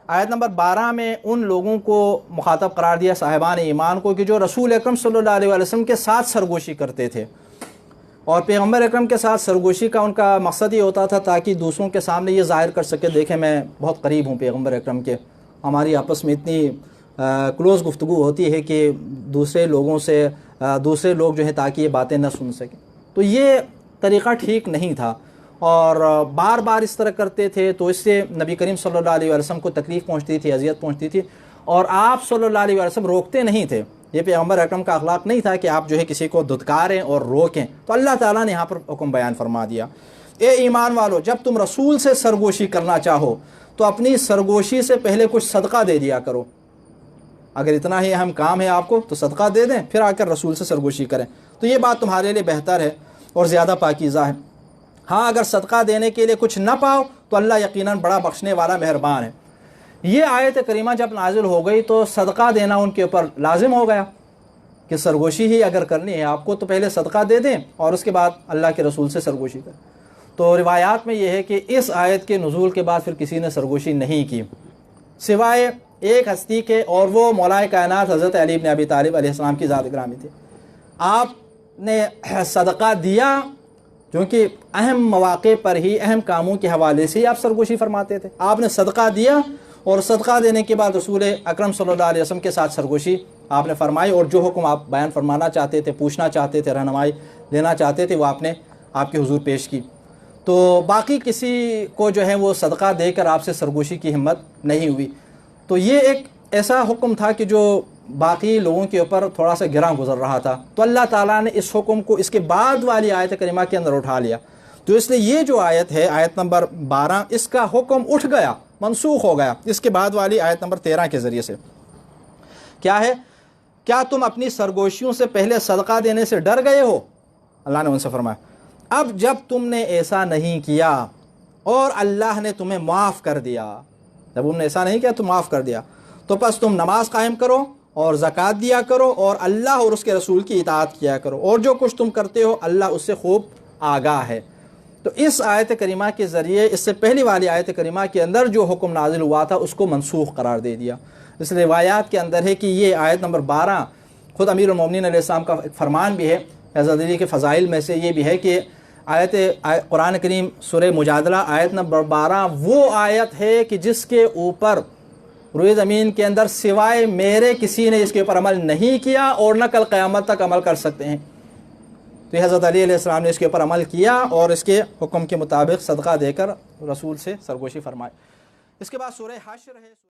آیت نمبر 12 میں ان لوگوں کو مخاطب قرار دیا، صاحبان ایمان کو، کہ جو رسول اکرم صلی اللہ علیہ وسلم کے ساتھ سرگوشی کرتے تھے، اور پیغمبر اکرم کے ساتھ سرگوشی کا ان کا مقصد یہ ہوتا تھا تاکہ دوسروں کے سامنے یہ ظاہر کر سکے، دیکھیں میں بہت قریب ہوں پیغمبر اکرم کے، ہماری آپس میں اتنی کلوز گفتگو ہوتی ہے کہ دوسرے لوگ جو ہیں تاکہ یہ باتیں نہ سن سکیں۔ تو یہ طریقہ ٹھیک نہیں تھا، اور بار بار اس طرح کرتے تھے، تو اس سے نبی کریم صلی اللہ علیہ وسلم کو تکلیف پہنچتی تھی، اذیت پہنچتی تھی، اور آپ صلی اللہ علیہ وسلم روکتے نہیں تھے۔ یہ پیغمبر اکرم کا اخلاق نہیں تھا کہ آپ جو ہے کسی کو دھتکاریں اور روکیں۔ تو اللہ تعالیٰ نے یہاں پر حکم بیان فرما دیا، اے ایمان والو، جب تم رسول سے سرگوشی کرنا چاہو تو اپنی سرگوشی سے پہلے کچھ صدقہ دے دیا کرو۔ اگر اتنا ہی اہم کام ہے آپ کو تو صدقہ دے دیں، پھر آ کر رسول سے سرگوشی کریں، تو یہ بات تمہارے لیے بہتر ہے اور زیادہ پاکیزہ ہے۔ ہاں اگر صدقہ دینے کے لیے کچھ نہ پاؤ تو اللہ یقیناً بڑا بخشنے والا مہربان ہے۔ یہ آیت کریمہ جب نازل ہو گئی تو صدقہ دینا ان کے اوپر لازم ہو گیا کہ سرگوشی ہی اگر کرنی ہے آپ کو تو پہلے صدقہ دے دیں اور اس کے بعد اللہ کے رسول سے سرگوشی کریں۔ تو روایات میں یہ ہے کہ اس آیت کے نزول کے بعد پھر کسی نے سرگوشی نہیں کی سوائے ایک ہستی کے، اور وہ مولائے کائنات حضرت علی بن ابی طالب علیہ السلام کی ذات گرامی تھی۔ آپ نے صدقہ دیا کیونکہ اہم مواقع پر ہی اہم کاموں کے حوالے سے ہی آپ سرگوشی فرماتے تھے، آپ نے صدقہ دیا اور صدقہ دینے کے بعد رسول اکرم صلی اللہ علیہ وسلم کے ساتھ سرگوشی آپ نے فرمائی، اور جو حکم آپ بیان فرمانا چاہتے تھے، پوچھنا چاہتے تھے، رہنمائی لینا چاہتے تھے، وہ آپ نے آپ کے حضور پیش کی۔ تو باقی کسی کو جو ہے وہ صدقہ دے کر آپ سے سرگوشی کی ہمت نہیں ہوئی۔ تو یہ ایک ایسا حکم تھا کہ جو باقی لوگوں کے اوپر تھوڑا سا گراں گزر رہا تھا، تو اللہ تعالیٰ نے اس حکم کو اس کے بعد والی آیت کریمہ کے اندر اٹھا لیا۔ تو اس لیے یہ جو آیت ہے، آیت نمبر 12، اس کا حکم اٹھ گیا، منسوخ ہو گیا اس کے بعد والی آیت نمبر 13 کے ذریعے سے۔ کیا ہے؟ کیا تم اپنی سرگوشیوں سے پہلے صدقہ دینے سے ڈر گئے ہو؟ اللہ نے ان سے فرمایا اب جب تم نے ایسا نہیں کیا اور اللہ نے تمہیں معاف کر دیا، جب تم نے ایسا نہیں کیا تو معاف کر دیا، تو پس تم نماز قائم کرو اور زکوٰۃ دیا کرو اور اللہ اور اس کے رسول کی اطاعت کیا کرو، اور جو کچھ تم کرتے ہو اللہ اس سے خوب آگاہ ہے۔ تو اس آیت کریمہ کے ذریعے اس سے پہلی والی آیت کریمہ کے اندر جو حکم نازل ہوا تھا اس کو منسوخ قرار دے دیا۔ اس روایات کے اندر ہے کہ یہ آیت نمبر 12 خود امیر المومنین علیہ السلام کا ایک فرمان بھی ہے، حضرت علی کے فضائل میں سے یہ بھی ہے کہ قرآن کریم سورہ مجادلہ آیت نمبر 12 وہ آیت ہے کہ جس کے اوپر روئے زمین کے اندر سوائے میرے کسی نے اس کے اوپر عمل نہیں کیا اور نہ کل قیامت تک عمل کر سکتے ہیں۔ تو حضرت علی علیہ السلام نے اس کے اوپر عمل کیا اور اس کے حکم کے مطابق صدقہ دے کر رسول سے سرگوشی فرمائی۔ اس کے بعد سورہ حشر ہے۔